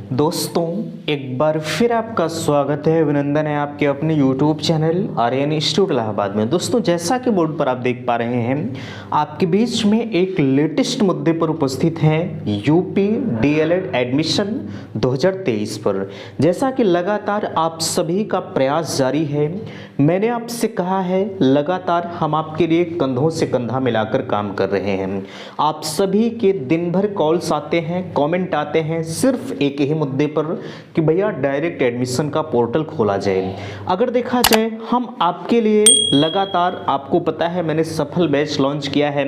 दोस्तों, एक बार फिर आपका स्वागत है, अभिनंदन है आपके अपने YouTube channel Aryan institute Allahabad में। दोस्तों, जैसा कि बोर्ड पर आप देख पा रहे हैं, आपके बीच में एक लेटेस्ट मुद्दे पर उपस्थित हैं यूपी डीएलएड एडमिशन 2023 पर। जैसा कि लगातार आप सभी का प्रयास जारी है, मैंने आपसे कहा है लगातार हम आपके लिए कंधों से कंधा मिलाकर काम कर रहे हैं। आप सभी के दिन भर कॉल्स आते हैं, कमेंट आते हैं सिर्फ एक ही मुद्दे पर कि भैया डायरेक्ट एडमिशन का पोर्टल खोला जाए। अगर देखा जाए, हम आपके लिए लगातार, आपको पता है मैंने सफल बैच लॉन्च किया है।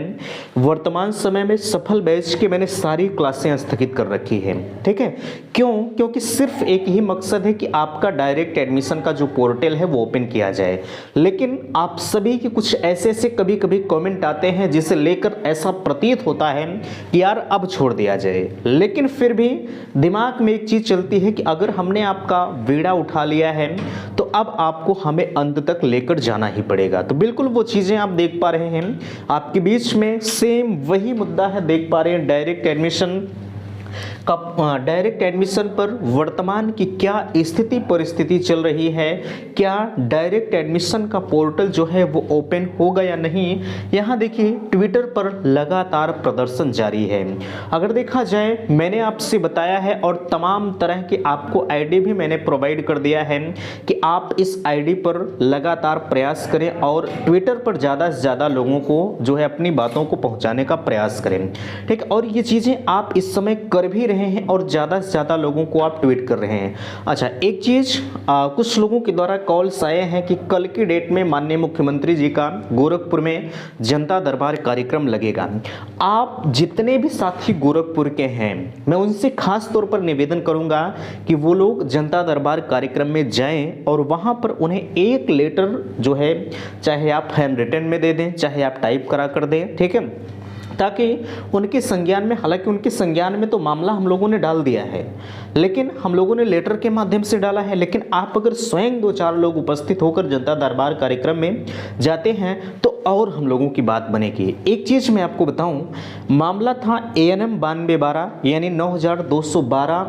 वर्तमान समय में सफल बैच के मैंने सारी क्लासें स्थगित कर रखी है। ठीक है, क्यों? क्योंकि सिर्फ एक ही मकसद है कि आपका डायरेक्ट एडमिशन का जो पोर्टल है वो ओपन किया जाए। लेकिन आप सभी के कुछ ऐसे कभी कभी कमेंट आते हैं जिसे लेकर ऐसा प्रतीत होता है कि यार अब छोड़ दिया जाए। लेकिन फिर भी दिमाग में एक चीज चलती है कि अगर हमने आपका बीड़ा उठा लिया है तो अब आपको हमें अंत तक लेकर जाना ही पड़ेगा। तो बिल्कुल वो चीजें आप देख पा रहे हैं, आपके बीच में सेम वही मुद्दा है। देख पा रहे हैं डायरेक्ट एडमिशन पर वर्तमान की क्या स्थिति परिस्थिति चल रही है, क्या डायरेक्ट एडमिशन का पोर्टल जो है वो ओपन होगा या नहीं। यहाँ देखिए, ट्विटर पर लगातार प्रदर्शन जारी है। अगर देखा जाए, मैंने आपसे बताया है और तमाम तरह के आपको आईडी भी मैंने प्रोवाइड कर दिया है कि आप इस आईडी पर लगातार प्रयास करें और ट्विटर पर ज़्यादा से ज़्यादा लोगों को जो है अपनी बातों को पहुँचाने का प्रयास करें। ठीक, और ये चीज़ें आप इस समय कर भी रहे हैं और ज़्यादा से ज़्यादा लोगों को आप ट्वीट कर रहे हैं। अच्छा, एक चीज़, कुछ लोगों के द्वारा कॉल्स आए हैं कि कल की डेट में माननीय मुख्यमंत्री जी का गोरखपुर में जनता दरबार कार्यक्रम लगेगा। आप जितने भी साथी गोरखपुर के हैं, मैं उनसे खास तौर पर निवेदन करूंगा कि वो लोग जनता दरबार कार्यक्रम में जाएं और वहां पर उन्हें एक लेटर जो है, चाहे आप हैंड रिटन में दे दें, चाहे आप टाइप करा कर दें। ठीक है, ताकि उनके संज्ञान में, हालांकि उनके संज्ञान में तो मामला हम लोगों ने डाल दिया है, लेकिन हम लोगों ने लेटर के माध्यम से डाला है। लेकिन आप अगर स्वयं 2-4 लोग उपस्थित होकर जनता दरबार कार्यक्रम में जाते हैं तो और हम लोगों की बात बनेगी। एक चीज़ मैं आपको बताऊं, मामला था ANM 9212 यानी 9212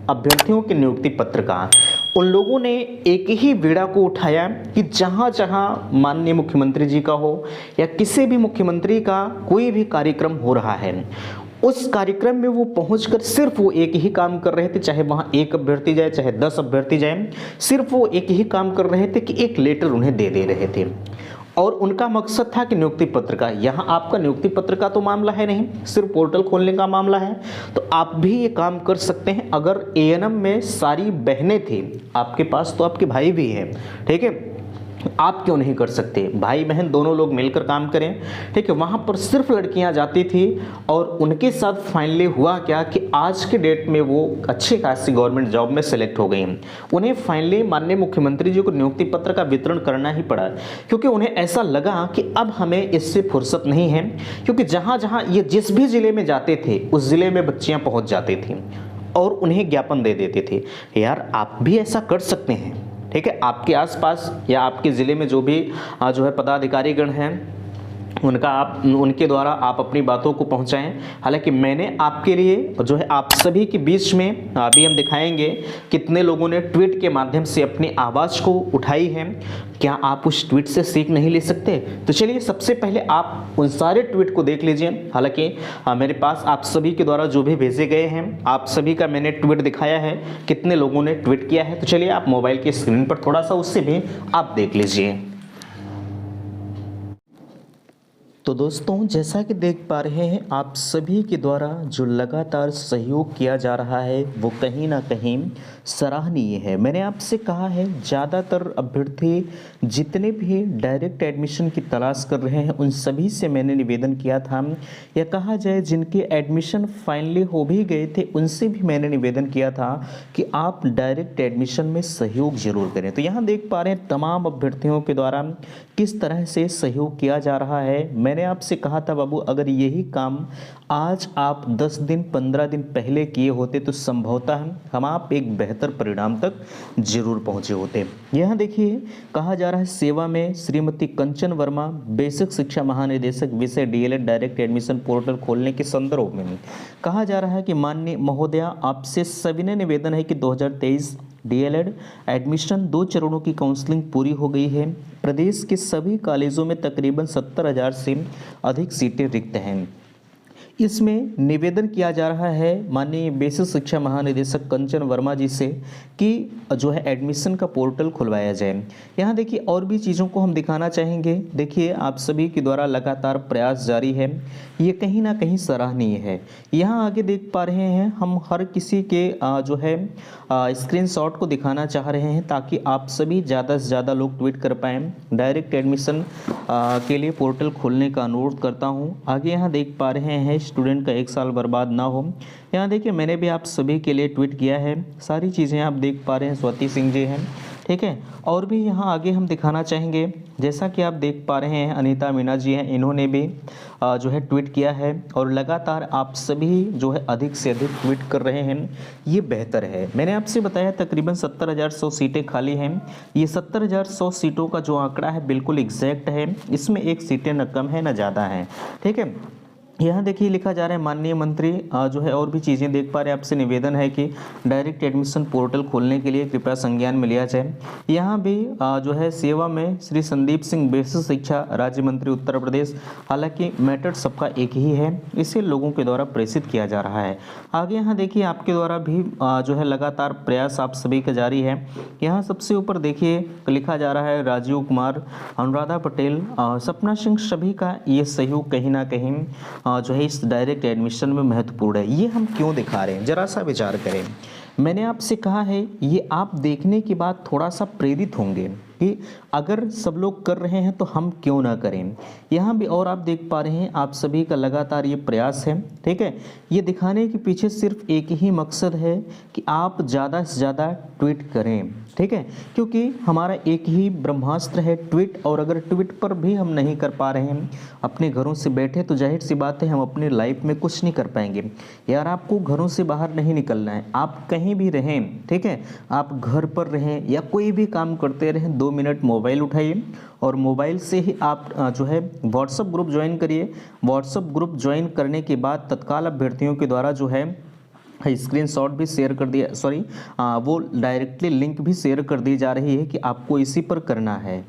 अभ्यर्थियों के नियुक्ति पत्र का। उन लोगों ने एक ही बीड़ा को उठाया कि जहाँ जहाँ माननीय मुख्यमंत्री जी का हो या किसी भी मुख्यमंत्री का कोई भी कार्यक्रम हो रहा है, उस कार्यक्रम में वो पहुंचकर सिर्फ वो एक ही काम कर रहे थे, चाहे वहाँ 1 अभ्यर्थी जाए चाहे 10 अभ्यर्थी जाए, सिर्फ वो एक ही काम कर रहे थे कि एक लेटर उन्हें दे रहे थे और उनका मकसद था कि नियुक्ति पत्र का। यहाँ आपका नियुक्ति पत्र का तो मामला है नहीं, सिर्फ पोर्टल खोलने का मामला है। तो आप भी ये काम कर सकते हैं। अगर ANM में सारी बहनें थी आपके पास, तो आपके भाई भी हैं। ठीक है, आप क्यों नहीं कर सकते? भाई बहन दोनों लोग मिलकर काम करें। ठीक है, वहाँ पर सिर्फ लड़कियाँ जाती थी और उनके साथ फाइनली हुआ क्या कि आज के डेट में वो अच्छी खासी गवर्नमेंट जॉब में सेलेक्ट हो गई। उन्हें फाइनली माननीय मुख्यमंत्री जी को नियुक्ति पत्र का वितरण करना ही पड़ा, क्योंकि उन्हें ऐसा लगा कि अब हमें इससे फुर्सत नहीं है। क्योंकि जहाँ जहाँ ये जिस भी ज़िले में जाते थे, उस ज़िले में बच्चियाँ पहुँच जाती थीं और उन्हें ज्ञापन दे देते थे। यार, आप भी ऐसा कर सकते हैं। ठीक है, आपके आसपास या आपके ज़िले में जो भी जो है पदाधिकारीगण हैं, उनके द्वारा आप अपनी बातों को पहुंचाएं। हालांकि मैंने आपके लिए जो है आप सभी के बीच में अभी हम दिखाएंगे कितने लोगों ने ट्वीट के माध्यम से अपनी आवाज़ को उठाई है। क्या आप उस ट्वीट से सीख नहीं ले सकते? तो चलिए, सबसे पहले आप उन सारे ट्वीट को देख लीजिए। हालांकि मेरे पास आप सभी के द्वारा जो भी भेजे गए हैं, आप सभी का मैंने ट्वीट दिखाया है, कितने लोगों ने ट्वीट किया है। तो चलिए, आप मोबाइल की स्क्रीन पर थोड़ा सा उससे भी आप देख लीजिए। तो दोस्तों, जैसा कि देख पा रहे हैं, आप सभी के द्वारा जो लगातार सहयोग किया जा रहा है वो कहीं ना कहीं सराहनीय है। मैंने आपसे कहा है, ज़्यादातर अभ्यर्थी जितने भी डायरेक्ट एडमिशन की तलाश कर रहे हैं, उन सभी से मैंने निवेदन किया था, या कहा जाए जिनके एडमिशन फाइनली हो भी गए थे, उनसे भी मैंने निवेदन किया था कि आप डायरेक्ट एडमिशन में सहयोग जरूर करें। तो यहाँ देख पा रहे हैं तमाम अभ्यर्थियों के द्वारा किस तरह से सहयोग किया जा रहा है। मैंने मैंने आपसे कहा था बाबू, अगर यही काम आज आप 10 दिन 15 दिन पहले किए होते तो संभवतः हम आप एक बेहतर परिणाम तक जरूर पहुंचे होते। यहाँ देखिए कहा जा रहा है सेवा में श्रीमती कंचन वर्मा बेसिक शिक्षा महानिदेशक विषय डीएलएड डायरेक्ट एडमिशन पोर्टल खोलने के संदर्भ में कहा जा रहा है कि माननीय महोदया, आपसे सविनय निवेदन है कि 2023 डीएलएड एडमिशन 2 चरणों की काउंसलिंग पूरी हो गई है। प्रदेश के सभी कॉलेजों में तकरीबन 70,000 से अधिक सीटें रिक्त हैं। इसमें निवेदन किया जा रहा है माननीय बेसिक शिक्षा महानिदेशक कंचन वर्मा जी से कि जो है एडमिशन का पोर्टल खुलवाया जाए। यहाँ देखिए और भी चीज़ों को हम दिखाना चाहेंगे। देखिए आप सभी के द्वारा लगातार प्रयास जारी है, ये कहीं ना कहीं सराहनीय है। यहाँ आगे देख पा रहे हैं हम हर किसी के जो है स्क्रीनशॉट को दिखाना चाह रहे हैं ताकि आप सभी ज़्यादा से ज़्यादा लोग ट्वीट कर पाएँ। डायरेक्ट एडमिशन के लिए पोर्टल खोलने का अनुरोध करता हूँ। आगे यहाँ देख पा रहे हैं स्टूडेंट का 1 साल बर्बाद ना हो। यहाँ देखिए मैंने भी आप सभी के लिए ट्वीट किया है, सारी चीज़ें आप देख पा रहे हैं, स्वाति सिंह जी हैं, ठीक है। और भी यहाँ आगे हम दिखाना चाहेंगे, जैसा कि आप देख पा रहे हैं अनीता मीना जी हैं, इन्होंने भी जो है ट्वीट किया है और लगातार आप सभी जो है अधिक से अधिक ट्वीट कर रहे हैं, ये बेहतर है। मैंने आपसे बताया तकरीबन 70,100 सीटें खाली हैं। ये 70,100 सीटों का जो आंकड़ा है बिल्कुल एग्जैक्ट है, इसमें 1 सीटें न कम है न ज़्यादा है, ठीक है। यहाँ देखिए लिखा जा रहा है माननीय मंत्री जो है और भी चीज़ें देख पा रहे हैं, आपसे निवेदन है कि डायरेक्ट एडमिशन पोर्टल खोलने के लिए कृपया संज्ञान में लिया जाए। यहाँ भी जो है सेवा में श्री संदीप सिंह बेसिक शिक्षा राज्य मंत्री उत्तर प्रदेश, हालांकि मैटर सबका एक ही है, इसे लोगों के द्वारा प्रेषित किया जा रहा है। आगे यहाँ देखिए आपके द्वारा भी जो है लगातार प्रयास आप सभी का जारी है। यहाँ सबसे ऊपर देखिए लिखा जा रहा है राजीव कुमार, अनुराधा पटेल, सपना सिंह, सभी का ये सहयोग कहीं ना कहीं जो है इस डायरेक्ट एडमिशन में महत्वपूर्ण है। ये हम क्यों दिखा रहे हैं, जरा सा विचार करें। मैंने आपसे कहा है ये आप देखने के बाद थोड़ा सा प्रेरित होंगे कि अगर सब लोग कर रहे हैं तो हम क्यों ना करें। यहाँ भी और आप देख पा रहे हैं आप सभी का लगातार ये प्रयास है, ठीक है। ये दिखाने के पीछे सिर्फ एक ही मकसद है कि आप ज़्यादा से ज़्यादा ट्वीट करें, ठीक है, क्योंकि हमारा एक ही ब्रह्मास्त्र है ट्वीट। और अगर ट्वीट पर भी हम नहीं कर पा रहे हैं अपने घरों से बैठे, तो जाहिर सी बात है हम अपनी लाइफ में कुछ नहीं कर पाएंगे। यार आपको घरों से बाहर नहीं निकलना है, आप कहीं भी रहें, ठीक है, आप घर पर रहें या कोई भी काम करते रहें, 2 मिनट मोबाइल उठाइए और मोबाइल से ही आप जो है व्हाट्सएप ग्रुप ज्वाइन करिए। व्हाट्सएप ग्रुप ज्वाइन करने के बाद तत्काल अभ्यर्थियों के द्वारा जो है स्क्रीनशॉट भी शेयर कर दिया, वो डायरेक्टली लिंक भी शेयर कर दी जा रही है कि आपको इसी पर करना है।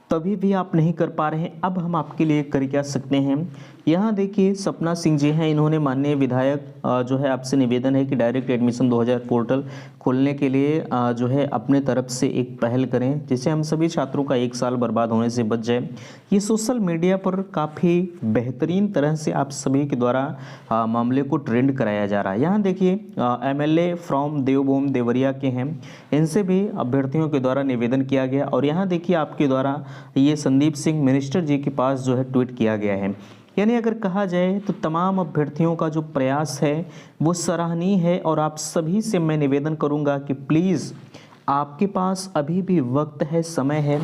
तभी भी आप नहीं कर पा रहे हैं, अब हम आपके लिए कर क्या सकते हैं। यहाँ देखिए सपना सिंह जी हैं, इन्होंने माननीय विधायक जो है आपसे निवेदन है कि डायरेक्ट एडमिशन 2000 पोर्टल खोलने के लिए जो है अपने तरफ से एक पहल करें, जिससे हम सभी छात्रों का 1 साल बर्बाद होने से बच जाए। ये सोशल मीडिया पर काफ़ी बेहतरीन तरह से आप सभी के द्वारा मामले को ट्रेंड कराया जा रहा है। यहाँ देखिए MLA फ्रॉम देवभूमि देवरिया के हैं, इनसे भी अभ्यर्थियों के द्वारा निवेदन किया गया और यहाँ देखिए आपके द्वारा ये संदीप सिंह मिनिस्टर जी के पास जो है ट्वीट किया गया है। यानी अगर कहा जाए तो तमाम अभ्यर्थियों का जो प्रयास है वो सराहनीय है और आप सभी से मैं निवेदन करूंगा कि प्लीज़ आपके पास अभी भी वक्त है, समय है,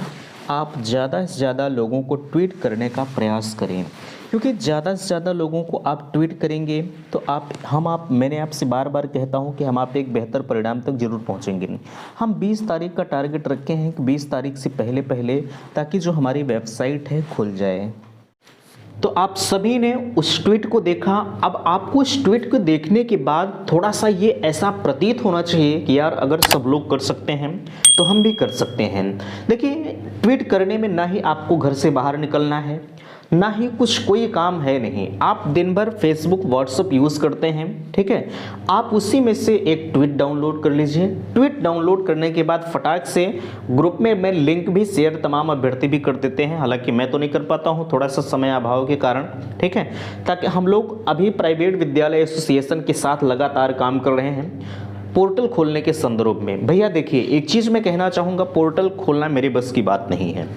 आप ज़्यादा से ज़्यादा लोगों को ट्वीट करने का प्रयास करें, क्योंकि ज़्यादा से ज़्यादा लोगों को आप ट्वीट करेंगे तो मैंने आपसे बार बार कहता हूं कि हम आप एक बेहतर परिणाम तक जरूर पहुंचेंगे। हम 20 तारीख का टारगेट रखे हैं कि 20 तारीख से पहले ताकि जो हमारी वेबसाइट है खुल जाए। तो आप सभी ने उस ट्वीट को देखा, अब आपको उस ट्वीट को देखने के बाद थोड़ा सा ये ऐसा प्रतीत होना चाहिए कि यार अगर सब लोग कर सकते हैं तो हम भी कर सकते हैं। देखिए ट्वीट करने में ना ही आपको घर से बाहर निकलना है, ना ही कुछ कोई काम है नहीं। आप दिन भर फेसबुक व्हाट्सएप यूज़ करते हैं, ठीक है, आप उसी में से एक ट्वीट डाउनलोड कर लीजिए। ट्वीट डाउनलोड करने के बाद फटाक से ग्रुप में मैं लिंक भी शेयर तमाम अभ्यर्थी भी कर देते हैं, हालांकि मैं तो नहीं कर पाता हूं थोड़ा सा समय अभाव के कारण, ठीक है, ताकि हम लोग अभी प्राइवेट विद्यालय एसोसिएशन के साथ लगातार काम कर रहे हैं पोर्टल खोलने के संदर्भ में। भैया देखिए एक चीज़ मैं कहना चाहूँगा, पोर्टल खोलना मेरे बस की बात नहीं है,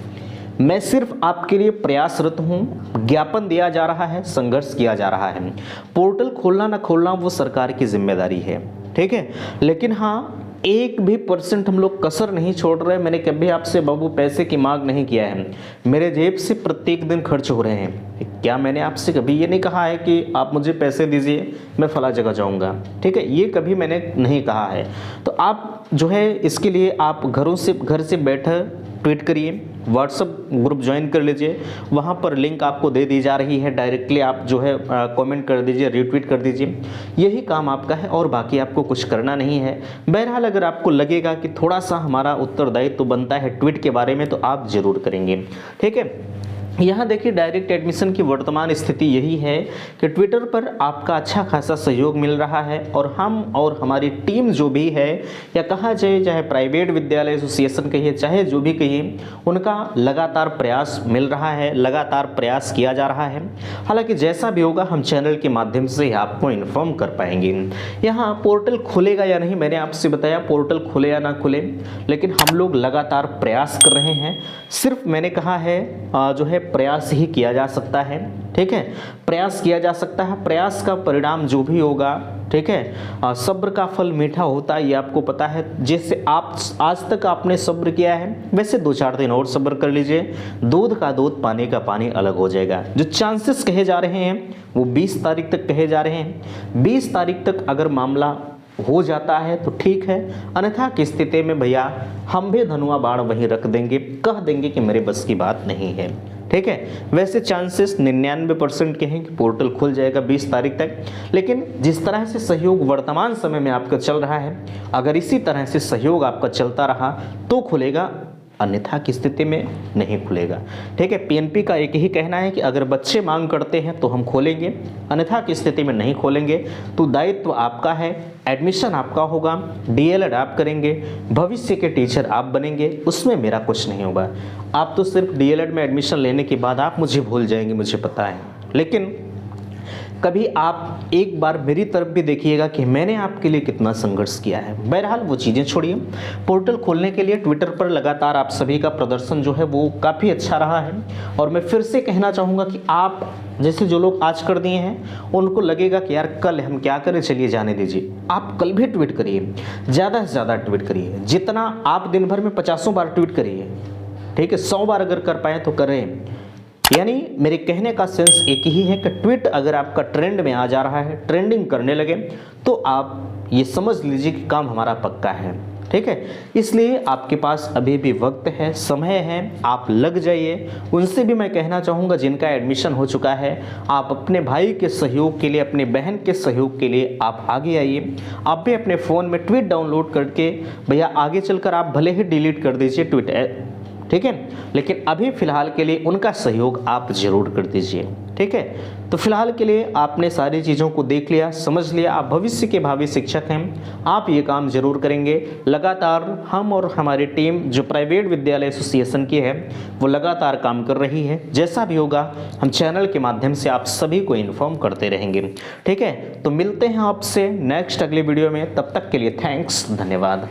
मैं सिर्फ आपके लिए प्रयासरत हूं, ज्ञापन दिया जा रहा है, संघर्ष किया जा रहा है। पोर्टल खोलना ना खोलना वो सरकार की जिम्मेदारी है, ठीक है, लेकिन हाँ एक भी % हम लोग कसर नहीं छोड़ रहे। मैंने कभी आपसे बाबू पैसे की मांग नहीं किया है, मेरे जेब से प्रत्येक दिन खर्च हो रहे हैं। क्या मैंने आपसे कभी ये नहीं कहा है कि आप मुझे पैसे दीजिए मैं फला जगह जाऊंगा, ठीक है, ये कभी मैंने नहीं कहा है। तो आप जो है इसके लिए आप घर से बैठे ट्वीट करिए, व्हाट्सएप ग्रुप ज्वाइन कर लीजिए, वहाँ पर लिंक आपको दे दी जा रही है, डायरेक्टली आप जो है कमेंट कर दीजिए, रीट्वीट कर दीजिए, यही काम आपका है और बाकी आपको कुछ करना नहीं है। बहरहाल अगर आपको लगेगा कि थोड़ा सा हमारा उत्तरदायित्व तो बनता है ट्वीट के बारे में तो आप ज़रूर करेंगे, ठीक है। यहाँ देखिए डायरेक्ट एडमिशन की वर्तमान स्थिति यही है कि ट्विटर पर आपका अच्छा खासा सहयोग मिल रहा है और हम और हमारी टीम जो भी है, या कहा जाए चाहे प्राइवेट विद्यालय एसोसिएशन कहिए चाहे जो भी कहिए, उनका लगातार प्रयास मिल रहा है, लगातार प्रयास किया जा रहा है। हालांकि जैसा भी होगा हम चैनल के माध्यम से आपको इन्फॉर्म कर पाएंगे। यहाँ पोर्टल खुलेगा या नहीं मैंने आपसे बताया, पोर्टल खुले या ना खुले, लेकिन हम लोग लगातार प्रयास कर रहे हैं। सिर्फ मैंने कहा है जो है प्रयास ही किया जा सकता है, ठीक है, प्रयास किया जा सकता है। प्रयास का परिणाम जो भी होगा, ठीक है, सब्र का फल मीठा होता है, ये आपको पता है। जैसे आप आज तक आपने सब्र किया है वैसे 2-4 दिन और सब्र कर लीजिए, दूध का दूध पानी का पानी अलग हो जाएगा। जो चांसेस कहे जा रहे हैं वो 20 तारीख तक कहे जा रहे हैं। 20 तारीख तक अगर मामला हो जाता है तो ठीक है, अन्यथा की स्थिति में भैया हम भी धनुआ बाण वहीं रख देंगे, कह देंगे कि मेरे बस की बात नहीं है, ठीक है। वैसे चांसेस 99% के हैं कि पोर्टल खुल जाएगा 20 तारीख तक, लेकिन जिस तरह से सहयोग वर्तमान समय में आपका चल रहा है, अगर इसी तरह से सहयोग आपका चलता रहा तो खुलेगा, अन्यथा की स्थिति में नहीं खुलेगा, ठीक है। पीएनपी का एक ही कहना है कि अगर बच्चे मांग करते हैं तो हम खोलेंगे, अन्यथा की स्थिति में नहीं खोलेंगे। तो दायित्व आपका है, एडमिशन आपका होगा, डीएलएड आप करेंगे, भविष्य के टीचर आप बनेंगे, उसमें मेरा कुछ नहीं होगा। आप तो सिर्फ डीएलएड में एडमिशन लेने के बाद आप मुझे भूल जाएंगे, मुझे पता है, लेकिन कभी आप एक बार मेरी तरफ भी देखिएगा कि मैंने आपके लिए कितना संघर्ष किया है। बहरहाल वो चीज़ें छोड़िए, पोर्टल खोलने के लिए ट्विटर पर लगातार आप सभी का प्रदर्शन जो है वो काफ़ी अच्छा रहा है। और मैं फिर से कहना चाहूँगा कि आप जैसे जो लोग आज कर दिए हैं उनको लगेगा कि यार कल हम क्या करें, चलिए जाने दीजिए, आप कल भी ट्वीट करिए, ज़्यादा से ज़्यादा ट्वीट करिए, जितना आप दिन भर में 50 बार ट्वीट करिए, ठीक है, 100 बार अगर कर पाएँ तो करें। यानी मेरे कहने का सेंस एक ही है कि ट्वीट अगर आपका ट्रेंड में आ जा रहा है, ट्रेंडिंग करने लगे, तो आप ये समझ लीजिए कि काम हमारा पक्का है, ठीक है। इसलिए आपके पास अभी भी वक्त है, समय है, आप लग जाइए। उनसे भी मैं कहना चाहूँगा जिनका एडमिशन हो चुका है, आप अपने भाई के सहयोग के लिए, अपने बहन के सहयोग के लिए आप आगे आइए। आप भी अपने फ़ोन में ट्वीट डाउनलोड करके भैया आगे चलकर आप भले ही डिलीट कर दीजिए ट्वीट, ठीक है, लेकिन अभी फ़िलहाल के लिए उनका सहयोग आप ज़रूर कर दीजिए, ठीक है। तो फिलहाल के लिए आपने सारी चीज़ों को देख लिया, समझ लिया, आप भविष्य के भावी शिक्षक हैं, आप ये काम जरूर करेंगे। लगातार हम और हमारी टीम जो प्राइवेट विद्यालय एसोसिएशन की है वो लगातार काम कर रही है। जैसा भी होगा हम चैनल के माध्यम से आप सभी को इन्फॉर्म करते रहेंगे, ठीक है। तो मिलते हैं आपसे नेक्स्ट अगले वीडियो में, तब तक के लिए थैंक्स, धन्यवाद।